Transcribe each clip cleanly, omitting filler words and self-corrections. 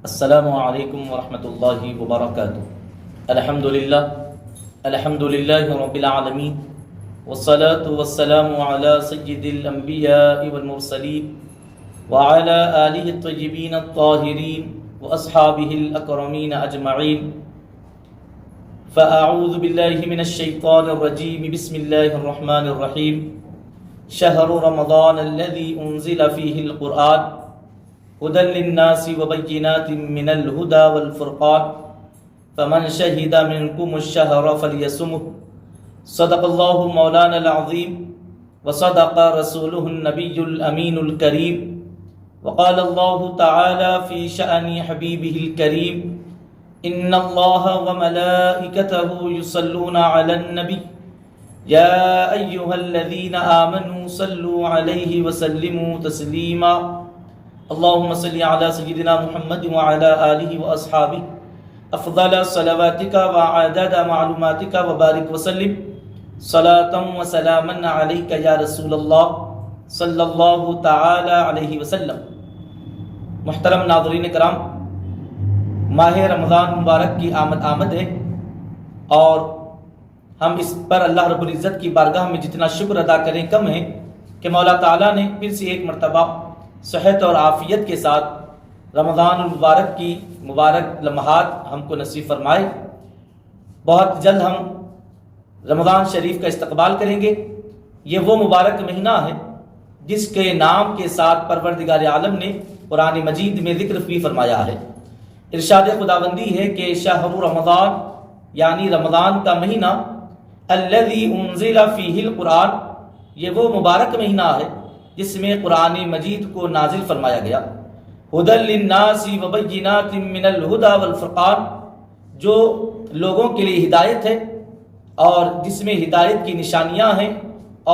السلام علیکم ورحمۃ اللہ وبرکاتہ۔ الحمد للہ رب العالمین، والصلاة والسلام علی سید الانبیاء والمرسلین وعلی آلہ الطیبین الطاہرین واصحابہ الاکرمین اجمعین۔ فاعوذ باللہ من الشیطان الرجیم، بسم اللہ الرحمن الرحیم۔ شہر رمضان الذی انزل فیہ القرآن هدى للناس وبينات من الهدى والفرقان فمن شهد منكم الشهر فليصمه۔ صدق الله مولانا العظيم وصدق رسوله النبي الأمين الكريم، وقال الله تعالى في شأن حبيبه الكريم: إن الله وملائكته يصلون على النبي يا أيها الذين آمنوا صلوا عليه وسلموا تسليما۔ اللهم صل على سيدنا محمد وعلى آله وأصحابه أفضل صلواتك وعدد معلوماتك وبارك وسلم صلاة وسلاما عليك يا رسول الله صلی اللہ تعالی علیہ وسلم۔ محترم ناظرین کرام، ماہ رمضان مبارک کی آمد ہے، اور ہم اس پر اللہ رب العزت کی بارگاہ میں جتنا شکر ادا کریں کم ہے کہ مولا تعالیٰ نے پھر سے ایک مرتبہ صحت اور عافیت کے ساتھ رمضان المبارک کی مبارک لمحات ہم کو نصیب فرمائے۔ بہت جلد ہم رمضان شریف کا استقبال کریں گے۔ یہ وہ مبارک مہینہ ہے جس کے نام کے ساتھ پروردگار عالم نے قرآن مجید میں ذکر بھی فرمایا ہے۔ ارشاد خداوندی ہے کہ شہر رمضان، یعنی رمضان کا مہینہ، الذی انزل فیہ القرآن، یہ وہ مبارک مہینہ ہے جس میں قرآن مجید کو نازل فرمایا گیا۔ ہدی للناس وبینات من الہدی والفرقان، جو لوگوں کے لیے ہدایت ہے اور جس میں ہدایت کی نشانیاں ہیں،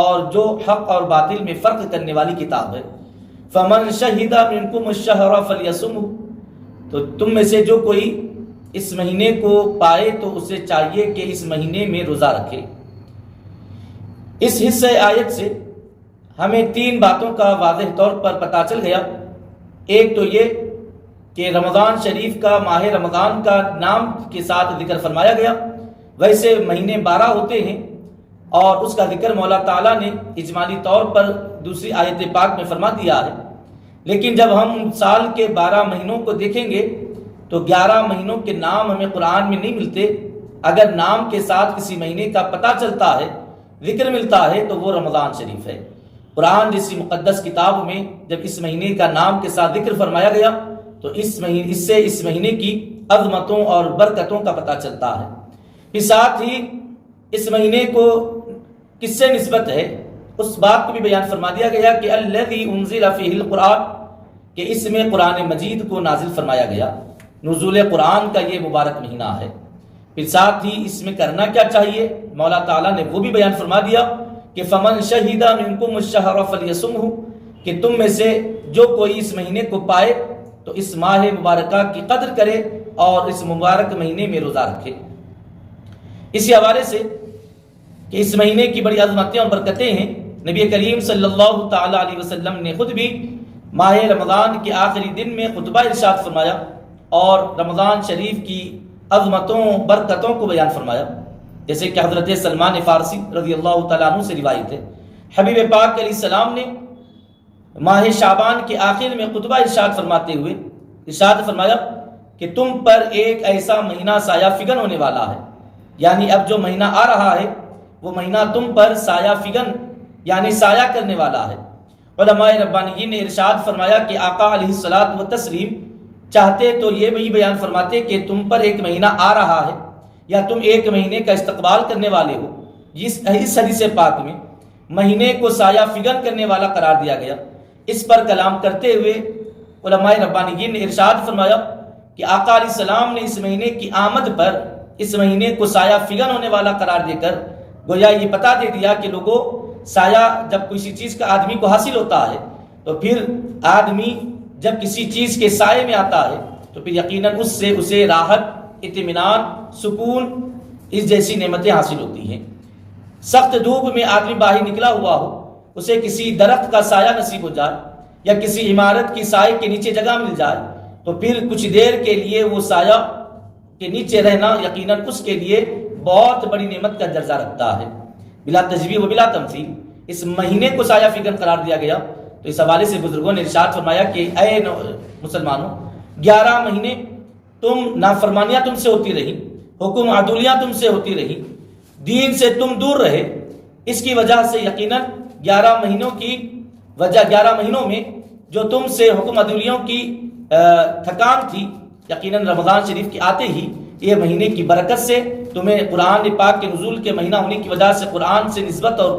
اور جو حق اور باطل میں فرق کرنے والی کتاب ہے۔ فمن شہد منکم الشہر فلیصمہ، تو تم میں سے جو کوئی اس مہینے کو پائے تو اسے چاہیے کہ اس مہینے میں روزہ رکھے۔ اس حصہ آیت سے ہمیں تین باتوں کا واضح طور پر پتہ چل گیا۔ ایک تو یہ کہ رمضان شریف کا، ماہ رمضان کا نام کے ساتھ ذکر فرمایا گیا۔ ویسے مہینے 12 ہوتے ہیں، اور اس کا ذکر مولا تعالیٰ نے اجمالی طور پر دوسری آیت پاک میں فرما دیا ہے۔ لیکن جب ہم سال کے 12 مہینوں کو دیکھیں گے تو 11 مہینوں کے نام ہمیں قرآن میں نہیں ملتے۔ اگر نام کے ساتھ کسی مہینے کا پتہ چلتا ہے، ذکر ملتا ہے، تو وہ رمضان شریف ہے۔ قرآن جیسی مقدس کتاب میں جب اس مہینے کا نام کے ساتھ ذکر فرمایا گیا تو اس سے اس مہینے کی عظمتوں اور برکتوں کا پتہ چلتا ہے۔ پھر ساتھ ہی اس مہینے کو کس سے نسبت ہے، اس بات کو بھی بیان فرما دیا گیا کہ الذی انزل فیہ القرآن، کہ اس میں قرآن مجید کو نازل فرمایا گیا۔ نزول قرآن کا یہ مبارک مہینہ ہے۔ پھر ساتھ ہی اس میں کرنا کیا چاہیے، مولا تعالیٰ نے وہ بھی بیان فرما دیا کہ فمن شہد منکم الشہر فلیصمہ، کہ تم میں سے جو کوئی اس مہینے کو پائے تو اس ماہ مبارکہ کی قدر کرے اور اس مبارک مہینے میں روزہ رکھے۔ اسی حوالے سے کہ اس مہینے کی بڑی عظمتیں اور برکتیں ہیں، نبی کریم صلی اللہ تعالی علیہ وسلم نے خود بھی ماہ رمضان کے آخری دن میں خطبہ ارشاد فرمایا اور رمضان شریف کی عظمتوں برکتوں کو بیان فرمایا، جیسے کہ حضرت سلمان فارسی رضی اللہ تعالیٰ عنہ سے روایت ہے۔ حبیب پاک علیہ السلام نے ماہ شعبان کے آخر میں خطبہ ارشاد فرماتے ہوئے ارشاد فرمایا کہ تم پر ایک ایسا مہینہ سایہ فگن ہونے والا ہے، یعنی اب جو مہینہ آ رہا ہے وہ مہینہ تم پر سایہ فگن یعنی سایہ کرنے والا ہے۔ علماء ربانیین نے ارشاد فرمایا کہ آقا علیہ الصلوۃ والتسلیم چاہتے تو یہ بھی بیان فرماتے کہ تم پر ایک مہینہ آ رہا ہے یا تم ایک مہینے کا استقبال کرنے والے ہو۔ اس حدیث پاک میں مہینے کو سایہ فگن کرنے والا قرار دیا گیا۔ اس پر کلام کرتے ہوئے علماء ربانیین نے ارشاد فرمایا کہ آقا علیہ السلام نے اس مہینے کی آمد پر اس مہینے کو سایہ فگن ہونے والا قرار دے کر گویا یہ بتا دے دیا کہ لوگوں، سایہ جب کسی چیز کا آدمی کو حاصل ہوتا ہے تو پھر آدمی جب کسی چیز کے سائے میں آتا ہے تو پھر یقیناً اس سے اسے راحت، اطمینان، سکون، اس جیسی نعمتیں حاصل ہوتی ہیں۔ سخت دھوپ میں آدمی باہر نکلا ہوا ہو، اسے کسی درخت کا سایہ نصیب ہو جائے یا کسی عمارت کی سائے کے نیچے جگہ مل جائے، تو پھر کچھ دیر کے لیے وہ سایہ کے نیچے رہنا یقیناً اس کے لیے بہت بڑی نعمت کا درجہ رکھتا ہے، بلا تشبیہ و بلا تمثیل۔ اس مہینے کو سایہ فگن قرار دیا گیا، تو اس حوالے سے بزرگوں نے ارشاد فرمایا کہ اے مسلمانوں، 11 مہینے تم نافرمانیاں تم سے ہوتی رہی، حکم عدولیاں تم سے ہوتی رہی، دین سے تم دور رہے، اس کی وجہ سے یقیناً 11 مہینوں میں جو تم سے حکم عدولیوں کی تھکان تھی، یقیناً رمضان شریف کے آتے ہی یہ مہینے کی برکت سے تمہیں قرآن پاک کے نزول کے مہینہ ہونے کی وجہ سے قرآن سے نسبت اور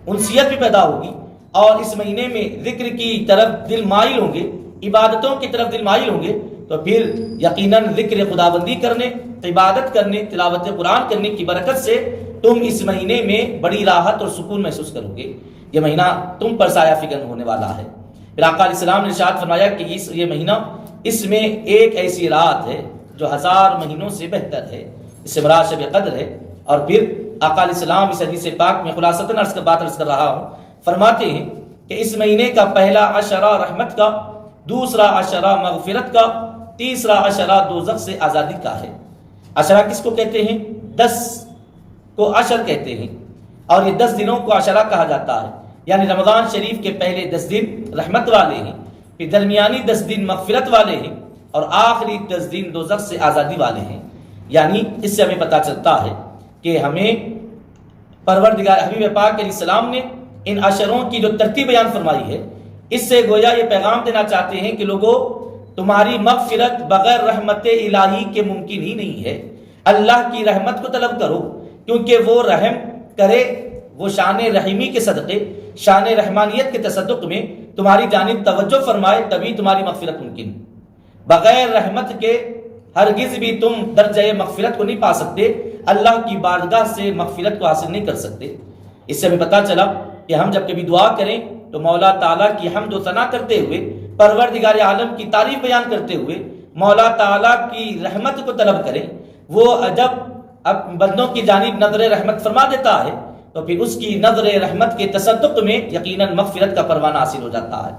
انسیت بھی پیدا ہوگی، اور اس مہینے میں ذکر کی طرف دل مائل ہوں گے، عبادتوں کی طرف دل مائل ہوں گے، تو پھر یقیناً ذکر خداوندی کرنے، عبادت کرنے، تلاوت قرآن کرنے کی برکت سے تم اس مہینے میں بڑی راحت اور سکون محسوس کرو گے۔ یہ مہینہ تم پر سایہ فگن ہونے والا ہے۔ پھر آقا علیہ السلام نے ارشاد فرمایا کہ یہ مہینہ، اس میں ایک ایسی رات ہے جو 1000 مہینوں سے بہتر ہے، اس سے مراد شب قدر ہے۔ اور پھر آقا علیہ السلام اس حدیث پاک میں خلاصتاً عرض کر رہا ہوں، فرماتے ہیں کہ اس مہینے کا پہلا عشرہ رحمت کا، دوسرا عشرہ مغفرت کا، تیسرا عشرہ دوزخ سے آزادی کا ہے۔ عشرہ کس کو کہتے ہیں؟ 10 کو عشر کہتے ہیں، اور یہ 10 دنوں کو عشرہ کہا جاتا ہے، یعنی رمضان شریف کے پہلے 10 دن رحمت والے ہیں، پھر درمیانی 10 دن مغفرت والے ہیں، اور آخری 10 دن دوزخ سے آزادی والے ہیں۔ یعنی اس سے ہمیں پتہ چلتا ہے کہ ہمیں پروردگار حبیب پاک علیہ السلام نے ان عشروں کی جو ترتیب بیان فرمائی ہے، اس سے گویا یہ پیغام دینا چاہتے ہیں کہ لوگوں، تمہاری مغفرت بغیر رحمت الہی کے ممکن ہی نہیں ہے۔ اللہ کی رحمت کو طلب کرو، کیونکہ وہ رحم کرے، وہ شان رحیمی کے صدقے، شان رحمانیت کے تصدق میں تمہاری جانب توجہ فرمائے، تبھی تمہاری مغفرت ممکن۔ بغیر رحمت کے ہرگز بھی تم درجہ مغفرت کو نہیں پا سکتے، اللہ کی بارگاہ سے مغفرت کو حاصل نہیں کر سکتے۔ اس سے ہمیں پتہ چلا کہ ہم جب کبھی دعا کریں تو مولا تعالیٰ کی حمد و ثنا کرتے ہوئے، پروردگار عالم کی تعریف بیان کرتے ہوئے مولا تعالیٰ کی رحمت کو طلب کریں۔ وہ جب بندوں کی جانب نظر رحمت فرما دیتا ہے تو پھر اس کی نظر رحمت کے تصدق میں یقیناً مغفرت کا پروانہ حاصل ہو جاتا ہے۔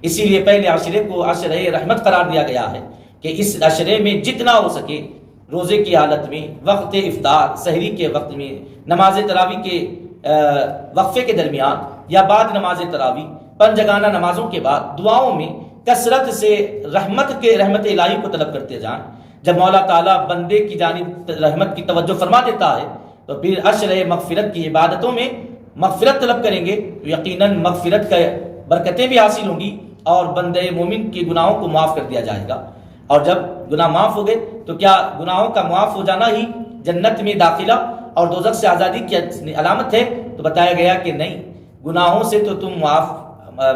اسی لیے پہلے عشرے کو عشرہ رحمت قرار دیا گیا ہے کہ اس عشرے میں جتنا ہو سکے، روزے کی حالت میں، وقت افطار، سحری کے وقت میں، نماز تراویح کے وقفے کے درمیان یا بعد نماز تراویح، پنجگانہ نمازوں کے بعد دعاؤں میں کثرت سے رحمت الہی کو طلب کرتے جائیں۔ جب مولا تعالیٰ بندے کی جانب رحمت کی توجہ فرما دیتا ہے تو پھر عشر مغفرت کی عبادتوں میں مغفرت طلب کریں گے تو یقیناً مغفرت کا برکتیں بھی حاصل ہوں گی، اور بندے مومن کے گناہوں کو معاف کر دیا جائے گا۔ اور جب گناہ معاف ہو گئے تو کیا گناہوں کا معاف ہو جانا ہی جنت میں داخلہ اور دوزخ سے آزادی کی علامت ہے؟ تو بتایا گیا کہ نہیں، گناہوں سے تو تم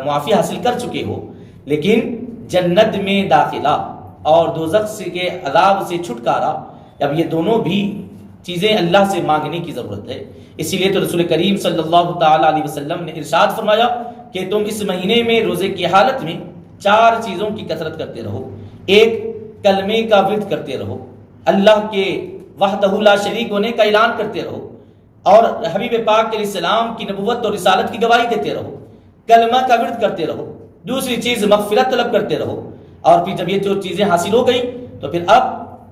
معافی حاصل کر چکے ہو، لیکن جنت میں داخلہ اور دوزخ کے عذاب سے چھٹکارا، اب یہ دونوں بھی چیزیں اللہ سے مانگنے کی ضرورت ہے۔ اسی لیے تو رسول کریم صلی اللہ تعالی علیہ وسلم نے ارشاد فرمایا کہ تم اس مہینے میں روزے کی حالت میں 4 چیزوں کی کثرت کرتے رہو۔ ایک، کلمے کا ورد کرتے رہو، اللہ کے وحدہ لا شریک ہونے کا اعلان کرتے رہو، اور حبیب پاک علیہ السلام کی نبوت اور رسالت کی گواہی دیتے رہو، کلمہ کا ورد کرتے رہو۔ دوسری چیز، مغفرت طلب کرتے رہو، اور پھر جب یہ جو چیزیں حاصل ہو گئی تو پھر اب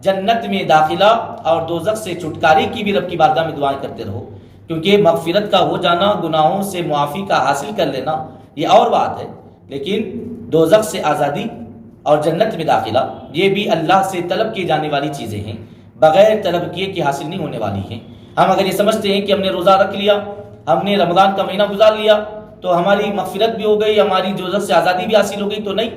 جنت میں داخلہ اور دوزخ سے چھٹکارے کی بھی رب کی بارگاہ میں دعائیں کرتے رہو، کیونکہ مغفرت کا ہو جانا، گناہوں سے معافی کا حاصل کر لینا یہ اور بات ہے، لیکن دوزخ سے آزادی اور جنت میں داخلہ یہ بھی اللہ سے طلب کی جانے والی چیزیں ہیں، بغیر طلب کیے کہ حاصل نہیں ہونے والی ہیں۔ ہم اگر یہ سمجھتے ہیں کہ ہم نے روزہ رکھ لیا، ہم نے رمضان کا مہینہ گزار لیا تو ہماری مغفرت بھی ہو گئی، ہماری دوزخ سے آزادی بھی حاصل ہو گئی، تو نہیں،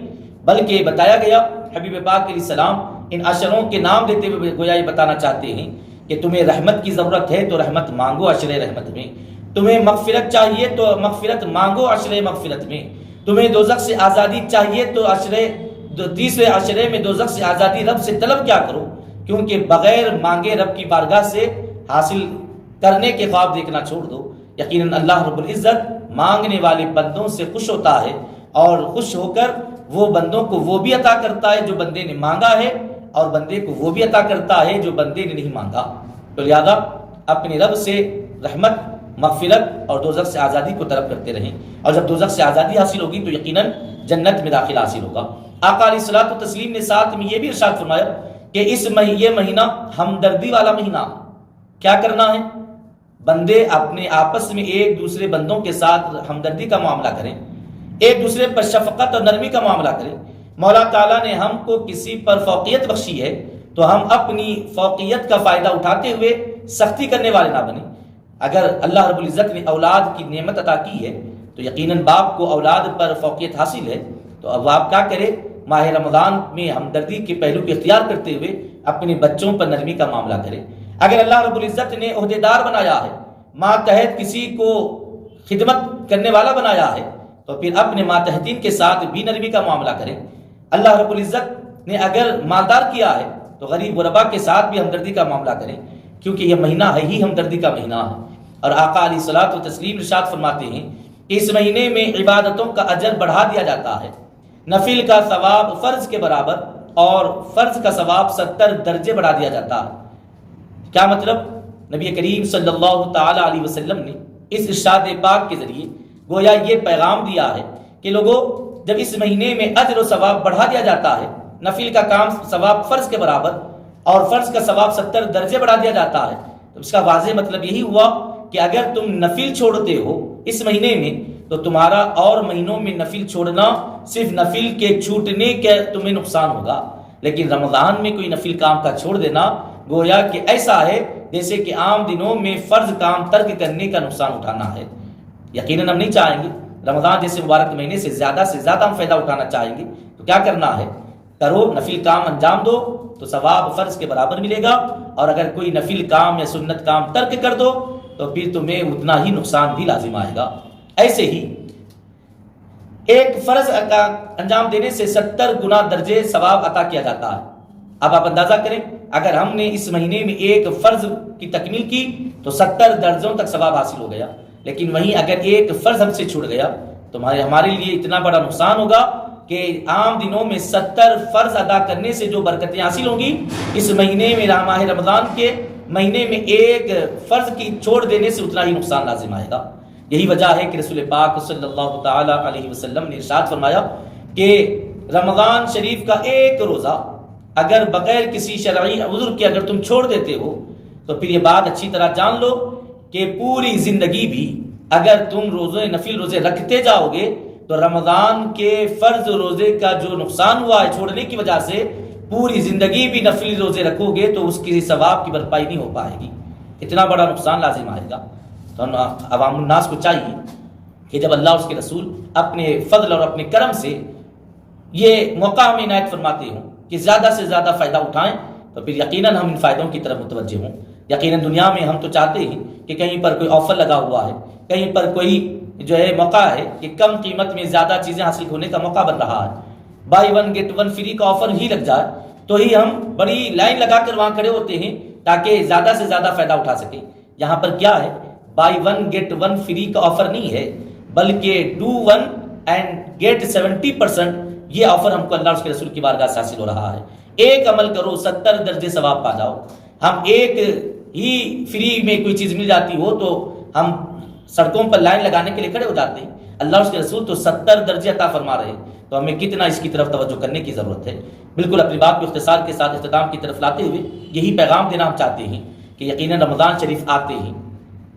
بلکہ بتایا گیا حبیب پاک علیہ السلام ان عشروں کے نام دیتے ہوئے گویا یہ بتانا چاہتے ہیں کہ تمہیں رحمت کی ضرورت ہے تو رحمت مانگو عشر رحمت میں، تمہیں مغفرت چاہیے تو مغفرت مانگو عشر مغفرت میں، تمہیں دوزخ سے آزادی چاہیے تو تیسرے عشرے میں دوزخ سے آزادی رب سے طلب کیا کرو، کیونکہ بغیر مانگے رب کی بارگاہ سے حاصل کرنے کے خواب دیکھنا چھوڑ دو۔ یقیناً اللہ رب العزت مانگنے والے بندوں سے خوش ہوتا ہے، اور خوش ہو کر وہ بندوں کو وہ بھی عطا کرتا ہے جو بندے نے مانگا ہے، اور بندے کو وہ بھی عطا کرتا ہے جو بندے نے نہیں مانگا۔ تو لہذا اپنے رب سے رحمت، مغفرت اور دوزخ سے آزادی کو طلب کرتے رہیں، اور جب دوزخ سے آزادی حاصل ہوگی تو یقیناً جنت میں داخلہ حاصل ہوگا۔ آقا علیہ الصلوۃ والتسلیم نے ساتھ میں یہ بھی ارشاد فرمایا کہ یہ مہینہ ہمدردی والا مہینہ. کیا کرنا ہے؟ بندے اپنے آپس میں ایک دوسرے بندوں کے ساتھ ہمدردی کا معاملہ کریں، ایک دوسرے پر شفقت اور نرمی کا معاملہ کریں. مولا تعالیٰ نے ہم کو کسی پر فوقیت بخشی ہے تو ہم اپنی فوقیت کا فائدہ اٹھاتے ہوئے سختی کرنے والے نہ بنیں. اگر اللہ رب العزت نے اولاد کی نعمت عطا کی ہے تو یقیناً باپ کو اولاد پر فوقیت حاصل ہے، تو اب آپ کیا کرے؟ ماہ رمضان میں ہمدردی کے پہلو کو اختیار کرتے ہوئے اپنے بچوں پر نرمی کا معاملہ کرے. اگر اللہ رب العزت نے عہدیدار بنایا ہے، ماتحت کسی کو خدمت کرنے والا بنایا ہے، تو پھر اپنے ماتحتین کے ساتھ بھی نرمی کا معاملہ کریں. اللہ رب العزت نے اگر مالدار کیا ہے تو غریب غربا کے ساتھ بھی ہمدردی کا معاملہ کریں، کیونکہ یہ مہینہ ہے ہی ہمدردی کا مہینہ ہے. اور آقا علیہ الصلوۃ والتسلیم ارشاد فرماتے ہیں کہ اس مہینے میں عبادتوں کا اجر بڑھا دیا جاتا ہے. نفل کا ثواب فرض کے برابر اور فرض کا ثواب 70 درجے بڑھا دیا جاتا ہے. کیا مطلب؟ نبی کریم صلی اللہ تعالی علیہ وسلم نے اس ارشاد پاک کے ذریعے گویا یہ پیغام دیا ہے کہ لوگوں، جب اس مہینے میں اجر و ثواب بڑھا دیا جاتا ہے، نفل کا کام ثواب فرض کے برابر اور فرض کا ثواب 70 درجے بڑھا دیا جاتا ہے، تو اس کا واضح مطلب یہی ہوا کہ اگر تم نفل چھوڑتے ہو اس مہینے میں تو تمہارا اور مہینوں میں نفل چھوڑنا صرف نفل کے چھوٹنے کے تمہیں نقصان ہوگا، لیکن رمضان میں کوئی نفل کام کا چھوڑ دینا گویا کہ ایسا ہے جیسے کہ عام دنوں میں فرض کام ترک کرنے کا نقصان اٹھانا ہے. یقیناً ہم نہیں چاہیں گے، رمضان جیسے مبارک مہینے سے زیادہ ہم فائدہ اٹھانا چاہیں گے، تو کیا کرنا ہے؟ کرو، نفل کام انجام دو تو ثواب فرض کے برابر ملے گا، اور اگر کوئی نفل کام یا سنت کام ترک کر دو تو پھر تمہیں اتنا ہی نقصان بھی لازم آئے گا. ایسے ہی ایک فرض کا انجام دینے سے 70 گنا درجے ثواب عطا کیا جاتا ہے. اب آپ اندازہ کریں، اگر ہم نے اس مہینے میں ایک فرض کی تکمیل کی تو 70 درجوں تک ثواب حاصل ہو گیا، لیکن وہیں اگر ایک فرض ہم سے چھوٹ گیا تو ہمارے لیے اتنا بڑا نقصان ہوگا کہ عام دنوں میں 70 فرض ادا کرنے سے جو برکتیں حاصل ہوں گی، اس مہینے میں ماہ رمضان کے مہینے میں ایک فرض کی چھوڑ دینے سے اتنا ہی نقصان لازم آئے گا. یہی وجہ ہے کہ رسول پاک صلی اللہ تعالی علیہ وسلم نے ارشاد فرمایا کہ رمضان شریف کا ایک روزہ اگر بغیر کسی شرعی عذر کے اگر تم چھوڑ دیتے ہو تو پھر یہ بات اچھی طرح جان لو کہ پوری زندگی بھی اگر تم نفل روزے رکھتے جاؤ گے تو رمضان کے فرض روزے کا جو نقصان ہوا ہے چھوڑنے کی وجہ سے، پوری زندگی بھی نفل روزے رکھو گے تو اس کی ثواب کی بھرپائی نہیں ہو پائے گی، اتنا بڑا نقصان لازم آئے گا. تو عوام الناس کو چاہیے کہ جب اللہ اس کے رسول اپنے فضل اور اپنے کرم سے یہ موقع ہمیں عنایت فرماتے ہوں کہ زیادہ سے زیادہ فائدہ اٹھائیں تو پھر یقیناً ہم ان فائدوں کی طرف متوجہ ہوں. یقیناً دنیا میں ہم تو چاہتے ہیں کہ کہیں پر کوئی آفر لگا ہوا ہے، کہیں پر کوئی جو ہے موقع ہے کہ کم قیمت میں زیادہ چیزیں حاصل ہونے کا موقع بن رہا ہے، buy one get one free کا آفر ہی لگ جائے تو ہی ہم بڑی لائن لگا کر وہاں کھڑے ہوتے ہیں تاکہ زیادہ سے زیادہ فائدہ اٹھا سکیں. یہاں پر کیا ہے؟ Buy one get one free کا آفر نہیں ہے، بلکہ ڈو ون اینڈ گیٹ 70%، یہ آفر ہم کو اللہ اس کے رسول کی بارگاہ سے حاصل ہو رہا ہے. ایک عمل کرو 70 درجے ثواب پا جاؤ. ہم ایک ہی فری میں کوئی چیز مل جاتی ہو تو ہم سڑکوں پر لائن لگانے کے لیے کھڑے ہو جاتے ہیں، اللہ اس کے رسول تو 70 درجے عطا فرما رہے ہیں، تو ہمیں کتنا اس کی طرف توجہ کرنے کی ضرورت ہے. بالکل اپنی بات کو اختصار کے ساتھ اختتام کی طرف لاتے ہوئے یہی پیغام دینا ہم چاہتے ہیں کہ یقیناً رمضان شریف آتے ہیں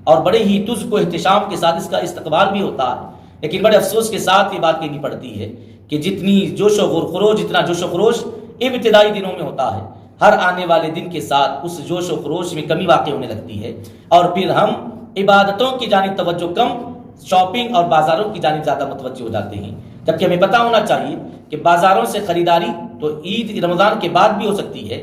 اور بڑے ہی تجھ کو احتشام کے ساتھ اس کا استقبال بھی ہوتا ہے، لیکن بڑے افسوس کے ساتھ یہ بات کہنی پڑتی ہے کہ جتنا جوش و خروش ابتدائی دنوں میں ہوتا ہے، ہر آنے والے دن کے ساتھ اس جوش و خروش میں کمی واقع ہونے لگتی ہے، اور پھر ہم عبادتوں کی جانب توجہ کم، شاپنگ اور بازاروں کی جانب زیادہ متوجہ ہو جاتے ہیں. جبکہ ہمیں پتہ ہونا چاہیے کہ بازاروں سے خریداری تو عید رمضان کے بعد بھی ہو سکتی ہے،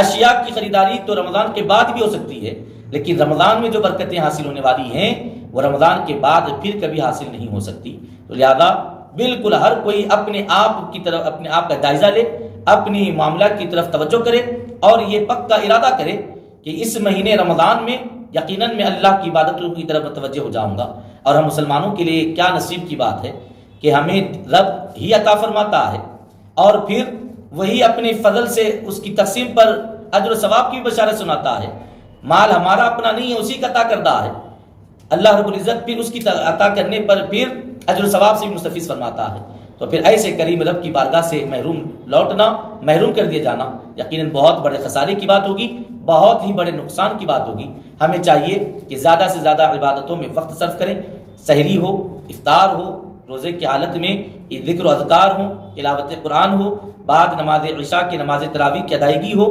اشیاء کی خریداری تو رمضان کے بعد بھی ہو سکتی ہے، لیکن رمضان میں جو برکتیں حاصل ہونے والی ہیں وہ رمضان کے بعد پھر کبھی حاصل نہیں ہو سکتی. تو لہذا بالکل ہر کوئی اپنے آپ کی طرف اپنے آپ کا جائزہ لے، اپنی معاملات کی طرف توجہ کرے اور یہ پکا ارادہ کرے کہ اس مہینے رمضان میں یقیناً میں اللہ کی عبادتوں کی طرف متوجہ ہو جاؤں گا. اور ہم مسلمانوں کے لیے کیا نصیب کی بات ہے کہ ہمیں رب ہی عطا فرماتا ہے اور پھر وہی اپنے فضل سے اس کی تقسیم پر اجر و ثواب کی بشارت سناتا ہے. مال ہمارا اپنا نہیں ہے، اسی کا عطا کردہ ہے. اللہ رب العزت پھر اس کی عطا کرنے پر پھر اجر و ثواب سے بھی مستفیض فرماتا ہے. تو تو پھر ایسے کریم رب کی بارگاہ سے محروم لوٹنا، محروم کر دیا جانا یقیناً بہت بڑے خسارے کی بات ہوگی، بہت ہی بڑے نقصان کی بات ہوگی۔ ہمیں چاہیے کہ زیادہ سے زیادہ عبادتوں میں وقت صرف کریں، سحری ہو، افطار ہو، روزے کی حالت میں ذکر و اذکار ہو، تلاوت قرآن ہو، بعد نماز عشاء کی نماز تراویح کی ادائیگی ہو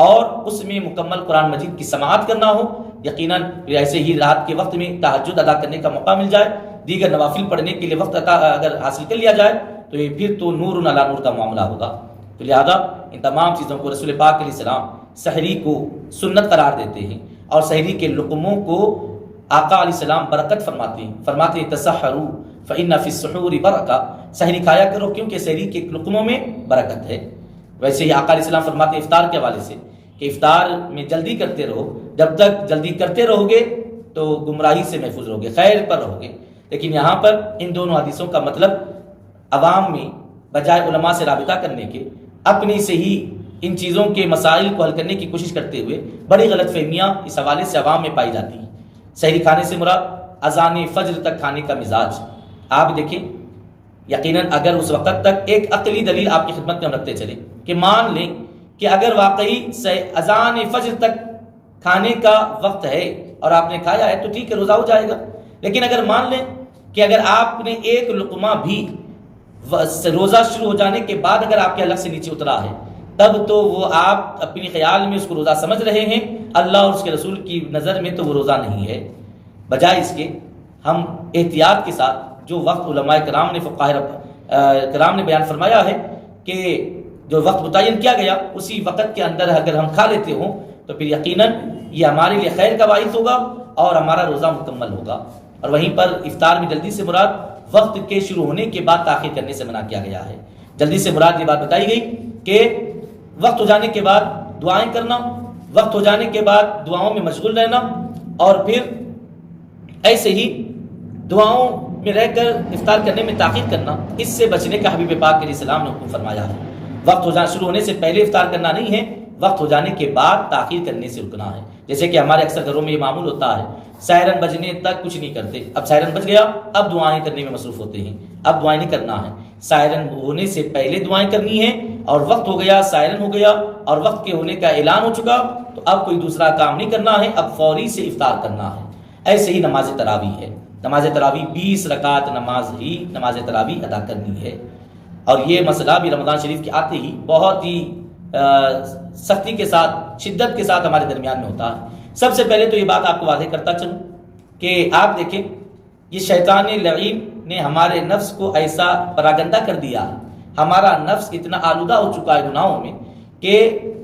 اور اس میں مکمل قرآن مجید کی سماعت کرنا ہو۔ یقیناً ایسے ہی رات کے وقت میں تہجد ادا کرنے کا موقع مل جائے، دیگر نوافل پڑھنے کے لیے وقت اگر حاصل کر لیا جائے تو یہ پھر تو نور علی نور کا معاملہ ہوگا۔ تو لہذا ان تمام چیزوں کو رسول پاک علیہ السلام سحری کو سنت قرار دیتے ہیں اور سحری کے لقموں کو آقا علیہ السلام برکت فرماتے ہیں تسحروا فإن فی السحور برکہ، سحری کھایا کرو کیونکہ سحری کے لقموں میں برکت ہے۔ ویسے ہی آقا علیہ السلام فرماتے ہیں افطار کے حوالے سے کہ افطار میں جلدی کرتے رہو، جب تک جلدی کرتے رہو گے تو گمراہی سے محفوظ رہو گے، خیر پر رہو گے۔ لیکن یہاں پر ان دونوں حدیثوں کا مطلب عوام میں بجائے علماء سے رابطہ کرنے کے اپنی سے ہی ان چیزوں کے مسائل کو حل کرنے کی کوشش کرتے ہوئے بڑی غلط فہمیاں اس حوالے سے عوام میں پائی جاتی ہیں۔ سحری کھانے سے مراد اذان فجر تک کھانے کا مزاج۔ آپ دیکھیں یقیناً اگر اس وقت تک ایک عقلی دلیل آپ کی خدمت میں ہم رکھتے چلیں کہ مان لیں کہ اگر واقعی اذان فجر تک کھانے کا وقت ہے اور آپ نے کھایا ہے تو ٹھیک ہے، روزہ ہو جائے گا۔ لیکن اگر مان لیں کہ اگر آپ نے ایک لقمہ بھی روزہ شروع ہو جانے کے بعد اگر آپ کے حلق سے نیچے اترا ہے تب تو وہ آپ اپنی خیال میں اس کو روزہ سمجھ رہے ہیں، اللہ اور اس کے رسول کی نظر میں تو وہ روزہ نہیں ہے۔ بجائے اس کے ہم احتیاط کے ساتھ جو وقت علماء کرام نے فقہاء کرام نے بیان فرمایا ہے کہ جو وقت متعین کیا گیا اسی وقت کے اندر اگر ہم کھا لیتے ہوں تو پھر یقیناً یہ ہمارے لیے خیر کا باعث ہوگا اور ہمارا روزہ مکمل ہوگا۔ اور وہیں پر افطار میں جلدی سے مراد وقت کے شروع ہونے کے بعد تاخیر کرنے سے منع کیا گیا ہے۔ جلدی سے مراد یہ بات بتائی گئی کہ وقت ہو جانے کے بعد دعائیں کرنا، وقت ہو جانے کے بعد دعاؤں میں مشغول رہنا اور پھر ایسے ہی دعاؤں میں رہ کر افطار کرنے میں تاخیر کرنا، اس سے بچنے کا حبیب پاک علیہ السلام نے حکم فرمایا ہے۔ وقت ہو جانا شروع ہونے سے پہلے افطار کرنا نہیں ہے، وقت ہو جانے کے بعد تاخیر کرنے سے رکنا ہے۔ جیسے کہ ہمارے اکثر گھروں میں یہ معمول ہوتا ہے سائرن بجنے تک کچھ نہیں کرتے، اب سائرن بج گیا اب دعائیں کرنے میں مصروف ہوتے ہیں، اب دعائیں نہیں کرنا ہے، سائرن ہونے سے پہلے دعائیں کرنی ہے اور وقت ہو گیا، سائرن ہو گیا اور وقت کے ہونے کا اعلان ہو چکا تو اب کوئی دوسرا کام نہیں کرنا ہے، اب فوری سے افطار کرنا ہے۔ ایسے ہی نماز تراویح ہے، نماز تراویح 20 رکعت نماز تراویح ادا کرنی ہے۔ اور یہ مسئلہ بھی رمضان شریف کے آتے ہی بہت ہی سختی کے ساتھ، شدت کے ساتھ ہمارے درمیان میں ہوتا ہے۔ سب سے پہلے تو یہ بات آپ کو واضح کرتا چلوں کہ آپ دیکھیں یہ شیطان لعین نے ہمارے نفس کو ایسا پراگندہ کر دیا، ہمارا نفس اتنا آلودہ ہو چکا ہے گناہوں میں کہ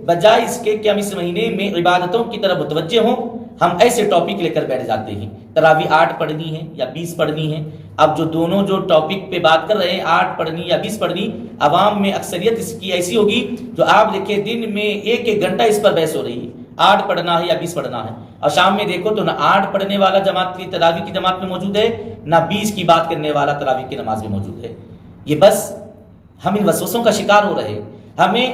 بجائے اس کے کہ ہم اس مہینے میں عبادتوں کی طرف متوجہ ہوں ہم ایسے ٹاپک لے کر بیٹھ جاتے ہیں، تراویح 8 پڑھنی ہے یا 20 پڑھنی ہے۔ اب جو دونوں جو ٹاپک پہ بات کر رہے ہیں 8 پڑھنی یا 20 پڑھنی، عوام میں اکثریت اس کی ایسی ہوگی جو آپ دیکھیں دن میں 1 گھنٹہ اس پر بحث ہو رہی ہے، 8 پڑھنا ہے یا 20 پڑھنا ہے، اور شام میں دیکھو تو نہ 8 پڑھنے والا جماعت کی تراویح کی جماعت میں موجود ہے، نہ 20 کی بات کرنے والا تراویح کی نماز میں موجود ہے۔ یہ بس ہم ان وسوسوں کا شکار ہو رہے ہیں۔ ہمیں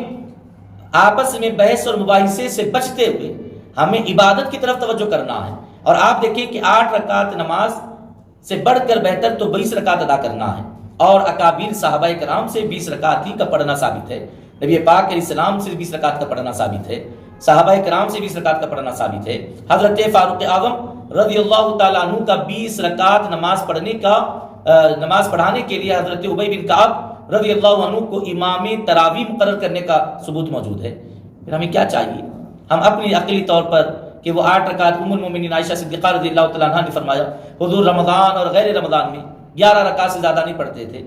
آپس میں بحث اور مباحثے سے بچتے ہوئے ہمیں عبادت کی طرف توجہ کرنا ہے۔ اور آپ دیکھیں کہ 8 رکعت نماز سے بڑھ کر بہتر تو 20 رکعت ادا کرنا ہے، اور اکابر صحابہ کرام سے 20 رکعت ہی کا پڑھنا ثابت ہے، نبی پاک علیہ السلام سے 20 رکعت کا پڑھنا ثابت ہے، صحابہ کرام سے 20 رکعت کا پڑھنا ثابت ہے۔ حضرت فاروق اعظم رضی اللہ تعالیٰ عنہ کا 20 رکعت نماز پڑھانے کے لیے حضرت ابی بن کعب رضی اللہ عنہ کو امام تراویح مقرر کرنے کا ثبوت موجود ہے۔ پھر ہمیں کیا چاہیے؟ ہم اپنی عقلی طور پر کہ وہ 8 رکعت ام المومنین عائشہ صدیقہ رضی اللہ تعالیٰ عنہ نے فرمایا حضور رمضان اور غیر رمضان میں 11 رکعت سے زیادہ نہیں پڑھتے تھے۔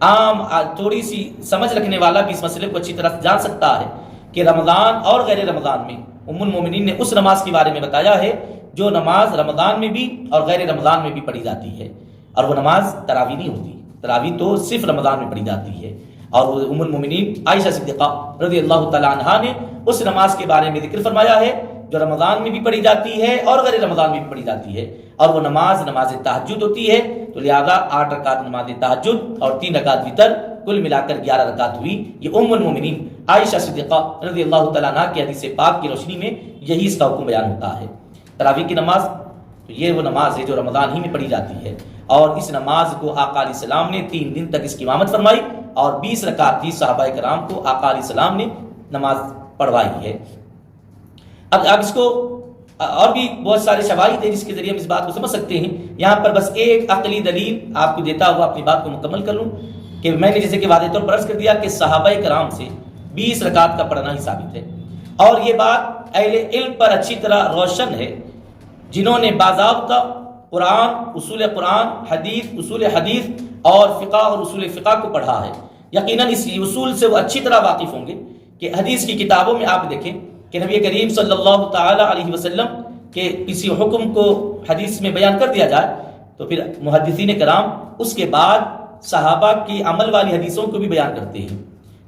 عام تھوڑی سی سمجھ رکھنے والا بھی اس مسئلے کو اچھی طرح جان سکتا ہے کہ رمضان اور غیر رمضان میں ام المومنین نے اس نماز کے بارے میں بتایا ہے جو نماز رمضان میں بھی اور غیر رمضان میں بھی پڑھی جاتی ہے، اور وہ نماز تراویح نہیں ہوتی، تراویح تو صرف رمضان میں پڑھی جاتی ہے۔ اور وہ ام المومنین عائشہ صدیقہ رضی اللہ تعالیٰ عنہا نے اس نماز کے بارے میں ذکر فرمایا ہے جو رمضان میں بھی پڑھی جاتی ہے اور غیر رمضان میں بھی پڑھی جاتی ہے، اور وہ نماز تہجد ہوتی ہے۔ تو لہذا 8 رکعت نماز تہجد اور 3 رکعت وتر، کل ملا کر 11 رکعت ہوئی۔ یہ ام المومنین عائشہ صدیقہ رضی اللہ تعالیٰ عنہا کی حدیث پاک کی روشنی میں یہی اس کا حکم بیان ہوتا ہے۔ تراویح کی نماز تو یہ وہ نماز ہے جو رمضان ہی میں پڑھی جاتی ہے، اور اس نماز کو آقا علیہ السلام نے 3 دن تک اس کی امامت فرمائی اور 20 رکعت کی صحابہ کرام کو آقا علیہ السلام نے نماز پڑھوائی ہے۔ اب اس کو اور بھی بہت سارے شواہد ہیں جس کے ذریعے ہم اس بات کو سمجھ سکتے ہیں۔ یہاں پر بس ایک عقلی دلیل آپ کو دیتا ہوا اپنی بات کو مکمل کر لوں کہ میں نے جیسے کہ واضح طور پر عرض کر دیا کہ صحابہ کرام سے 20 رکعت کا پڑھنا ہی ثابت ہے، اور یہ بات اہل علم پر اچھی طرح روشن ہے جنہوں نے باضابطہ قرآن حدیث اصول حدیث اور فقہ اور اصول فقہ کو پڑھا ہے۔ یقیناً اس اصول سے وہ اچھی طرح واقف ہوں گے کہ حدیث کی کتابوں میں آپ دیکھیں کہ نبی کریم صلی اللہ تعالی علیہ وسلم کے کسی حکم کو حدیث میں بیان کر دیا جائے تو پھر محدثین کرام اس کے بعد صحابہ کی عمل والی حدیثوں کو بھی بیان کرتے ہیں۔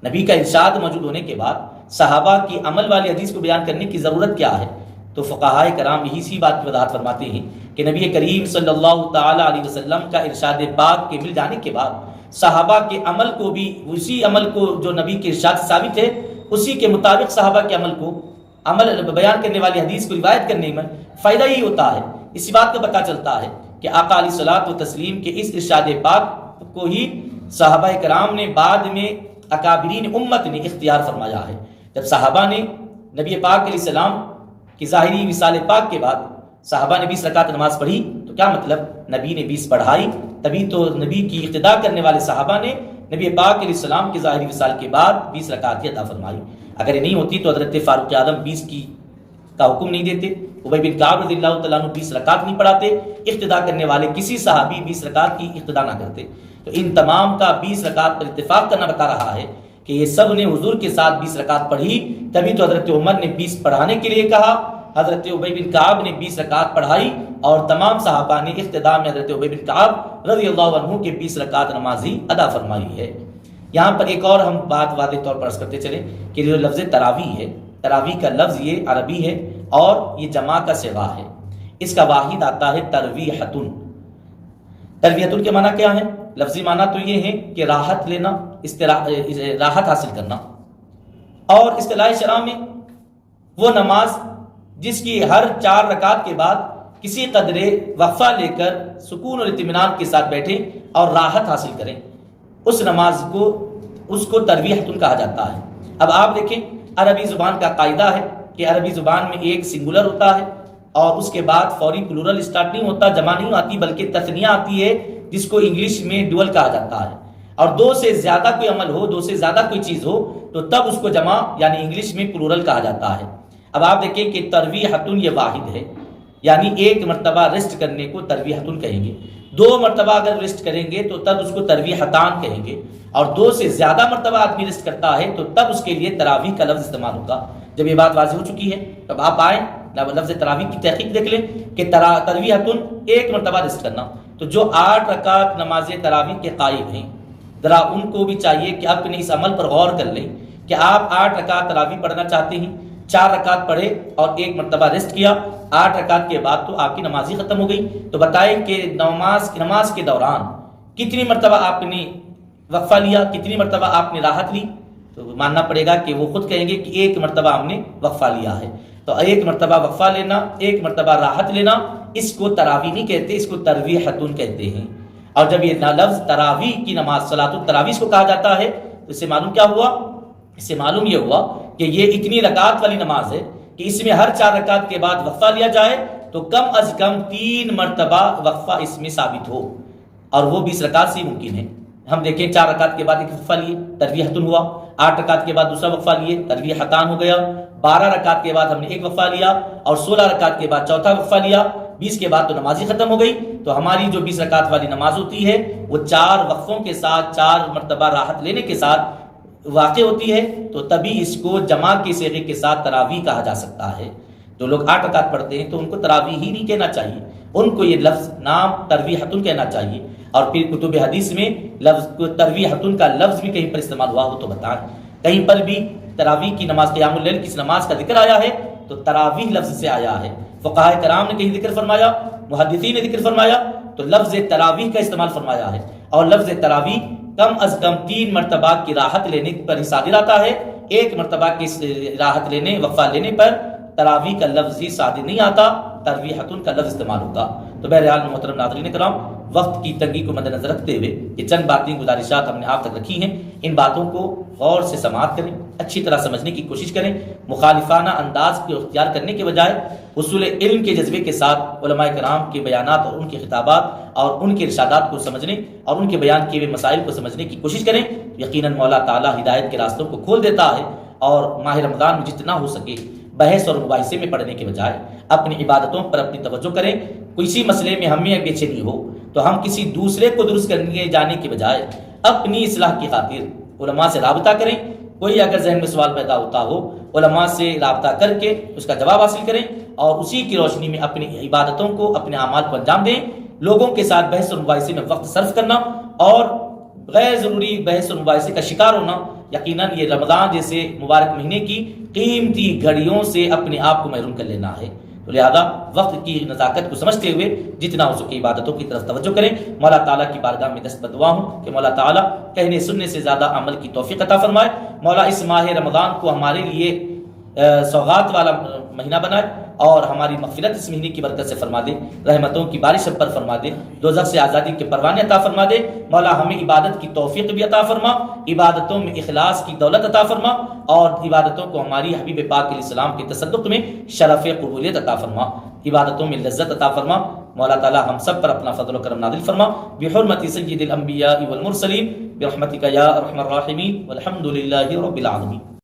نبی کا ارشاد موجود ہونے کے بعد صحابہ کی عمل والی حدیث کو بیان کرنے کی ضرورت کیا ہے؟ تو فقہائے کرام یہی سی بات کی وضاحت فرماتے ہیں کہ نبی کریم صلی اللہ تعالی علیہ وسلم کا ارشاد پاک کے مل جانے کے بعد صحابہ کے عمل کو بھی اسی عمل کو جو نبی کے ارشاد سے ثابت ہے اسی کے مطابق صحابہ کے عمل بیان کرنے والی حدیث کو روایت کرنے میں فائدہ ہی ہوتا ہے۔ اسی بات کا پتہ چلتا ہے کہ آقا علیہ الصلوۃ والتسلیم کے اس ارشاد پاک کو ہی صحابہ کرام نے بعد میں اکابرین امت نے اختیار فرمایا ہے۔ جب صحابہ نے نبی پاک علیہ السلام کی ظاہری وصال پاک کے بعد صحابہ نے 20 رکعت نماز پڑھی تو کیا مطلب؟ نبی نے 20 پڑھائی، تبھی تو نبی کی اقتداء کرنے والے صحابہ نے نبی پاک علیہ السلام کی ظاہری وصال کے بعد 20 رکعت ادا فرمائی۔ اگر یہ نہیں ہوتی تو حضرت فاروق اعظم 20 کا حکم نہیں دیتے، ابی بن کعب رضی اللہ تعالیٰ عنہ 20 رکعت نہیں پڑھاتے، اقتداء کرنے والے کسی صحابی 20 رکعت کی اقتداء نہ کرتے۔ تو ان تمام کا 20 رکعت پر اتفاق کرنا بتا رہا ہے کہ یہ سب نے حضور کے ساتھ 20 رکعت پڑھی، تبھی تو حضرت عمر نے 20 پڑھانے کے لیے کہا، حضرت ابی بن کعب نے 20 رکعت پڑھائی، اور تمام صحابہ نے اقتداء میں حضرت ابی بن کعب رضی اللہ عنہ کے 20 رکعت نماز ہی ادا فرمائی ہے۔ یہاں پر ایک اور ہم بات واضح طور پر عرض کرتے چلیں کہ جو لفظ تراویح ہے، تراویح کا لفظ یہ عربی ہے اور یہ جمع کا صیغہ ہے۔ اس کا واحد آتا ہے ترویحتن۔ ترویحتن کے معنی کیا ہے؟ لفظی معنی تو یہ ہے کہ راحت لینا، راحت حاصل کرنا، اور اصطلاح شرع میں وہ نماز جس کی ہر 4 رکعت کے بعد کسی قدرے وقفہ لے کر سکون اور اطمینان کے ساتھ بیٹھیں اور راحت حاصل کریں، اس نماز کو ترویحتن کہا جاتا ہے۔ اب آپ دیکھیں عربی زبان کا قاعدہ ہے کہ عربی زبان میں ایک سنگولر ہوتا ہے اور اس کے بعد فوری پلورل اسٹارٹ نہیں ہوتا، جمع نہیں آتی بلکہ تثنیہ آتی ہے جس کو انگلش میں ڈوئل کہا جاتا ہے، اور 2 سے زیادہ کوئی عمل ہو، 2 سے زیادہ کوئی چیز ہو تو تب اس کو جمع یعنی انگلش میں پلورل کہا جاتا ہے۔ اب آپ دیکھیں کہ ترویحتن یہ واحد ہے، یعنی ایک مرتبہ ریسٹ کرنے کو ترویحتن کہیں گے، 2 مرتبہ اگر ریسٹ کریں گے تو تب اس کو ترویحتان کہیں گے، اور 2 سے زیادہ مرتبہ آدمی ریسٹ کرتا ہے تو تب اس کے لیے تراویح کا لفظ استعمال ہوگا۔ جب یہ بات واضح ہو چکی ہے تب آپ آئیں لفظ تراویح کی تحقیق دیکھ لیں کہ ترویحتن ایک مرتبہ ریسٹ کرنا۔ تو جو 8 رکعت نماز تراویح کے قائم ہیں ذرا ان کو بھی چاہیے کہ اپنے اس عمل پر غور کر لیں کہ آپ 8 رکعت تراویح پڑھنا چاہتے ہیں، 4 رکعت پڑھے اور 1 مرتبہ ریسٹ کیا، 8 رکعت کے بعد تو آپ کی نماز ہی ختم ہو گئی۔ تو بتائیں کہ نماز کے دوران کتنی مرتبہ آپ نے وقفہ لیا، کتنی مرتبہ آپ نے راحت لی؟ تو ماننا پڑے گا کہ وہ خود کہیں گے کہ 1 مرتبہ ہم نے وقفہ لیا ہے۔ تو 1 مرتبہ وقفہ لینا، 1 مرتبہ راحت لینا، اس کو تراویح نہیں کہتے، اس کو ترویحتن کہتے ہیں۔ اور جب یہ لفظ تراویح کی نماز صلاۃ التراویح کو کہا جاتا ہے تو اس سے معلوم کیا ہوا؟ اس سے معلوم یہ ہوا کہ یہ اتنی رکعت والی نماز ہے کہ اس میں ہر 4 رکعت کے بعد وقفہ لیا جائے تو کم از کم 3 مرتبہ وقفہ اس میں ثابت ہو، اور وہ 20 رکعت سے ممکن ہے۔ ہم دیکھیں 4 رکعت کے بعد ایک وقفہ لیے ترویحتن ہوا، 8 رکعت کے بعد دوسرا وقفہ لیے ترویحتان ہو گیا، 12 رکعت کے بعد ہم نے ایک وقفہ لیا، اور 16 رکعت کے بعد چوتھا وقفہ لیا، 20 کے بعد تو نماز ہی ختم ہو گئی۔ تو ہماری جو 20 رکعت والی نماز ہوتی ہے وہ 4 وقفوں کے ساتھ 4 مرتبہ راحت لینے کے ساتھ واقع ہوتی ہے، تو تبھی اس کو جمع کے صیغے کے ساتھ تراویح کہا جا سکتا ہے۔ جو لوگ 8 رکعت پڑھتے ہیں تو ان کو تراویح ہی نہیں کہنا چاہیے، ان کو یہ لفظ نام ترویحتن کہنا چاہیے، اور پھر کتب حدیث میں لفظ ترویحتن کا لفظ بھی کہیں پر استعمال ہوا ہو تو بتائیں۔ کہیں پر بھی تراویح کی نماز قیام اللیل کی نماز کا ذکر آیا ہے تو تراویح لفظ سے آیا ہے، فقہائے کرام نے کہیں ذکر فرمایا، محدثین نے ذکر فرمایا تو لفظ تراویح کا استعمال فرمایا ہے، اور لفظ تراویح کم از کم 3 مرتبہ کی راحت لینے پر ہی صادر آتا ہے، 1 مرتبہ کی راحت لینے وقفہ لینے پر تراویح کا لفظ ہی صادر نہیں آتا، ترویحتن کا لفظ استعمال ہوگا۔ تو بہرحال محترم ناظرین کرام، وقت کی تنگی کو مد نظر رکھتے ہوئے یہ چند باتیں گزارشات ہم نے آپ تک رکھی ہیں، ان باتوں کو غور سے سماعت کریں، اچھی طرح سمجھنے کی کوشش کریں، مخالفانہ انداز کو اختیار کرنے کے بجائے حصول علم کے جذبے کے ساتھ علماء کرام کے بیانات اور ان کے خطابات اور ان کے ارشادات کو سمجھنے اور ان کے بیان کیے ہوئے مسائل کو سمجھنے کی کوشش کریں۔ یقیناً مولا تعالیٰ ہدایت کے راستوں کو کھول دیتا ہے، اور ماہ رمضان میں جتنا ہو سکے بحث اور مباحثے میں پڑھنے کے بجائے اپنی عبادتوں پر اپنی توجہ کریں۔ کسی مسئلے میں ہمیں بے چینی ہو تو ہم کسی دوسرے کو درست کرنے جانے کے بجائے اپنی اصلاح کی خاطر علماء سے رابطہ کریں۔ کوئی اگر ذہن میں سوال پیدا ہوتا ہو، علماء سے رابطہ کر کے اس کا جواب حاصل کریں اور اسی کی روشنی میں اپنی عبادتوں کو، اپنے اعمال کو انجام دیں۔ لوگوں کے ساتھ بحث اور مباحثے میں وقت صرف کرنا اور غیر ضروری بحث اور مباحثے کا شکار ہونا، یقیناً یہ رمضان جیسے مبارک مہینے کی قیمتی گھڑیوں سے اپنے آپ کو محروم کر لینا ہے۔ تو لہذا وقت کی نزاکت کو سمجھتے ہوئے جتنا ہو سکے عبادتوں کی طرف توجہ کریں۔ مولا تعالیٰ کی بارگاہ میں دست بدعا ہوں کہ مولا تعالیٰ کہنے سننے سے زیادہ عمل کی توفیق عطا فرمائے۔ مولا اس ماہ رمضان کو ہمارے لیے سوغات والا مہینہ بنائے اور ہماری مغفرت اس مہینے کی برکت سے فرما دے، رحمتوں کی بارش ہم پر فرما دے، دوزخ سے آزادی کے پروانے عطا فرما دے۔ مولا ہمیں عبادت کی توفیق بھی عطا فرما، عبادتوں میں اخلاص کی دولت عطا فرما، اور عبادتوں کو ہماری حبیب پاک علیہ السلام کے تصدق میں شرف قبولیت عطا فرما، عبادتوں میں لذت عطا فرما۔ مولا تعالی ہم سب پر اپنا فضل و کرم نازل فرما، بحرمت سید الانبیاء والمرسلین، برحمتک یا ارحم الراحمین، والحمد للہ رب العالمین۔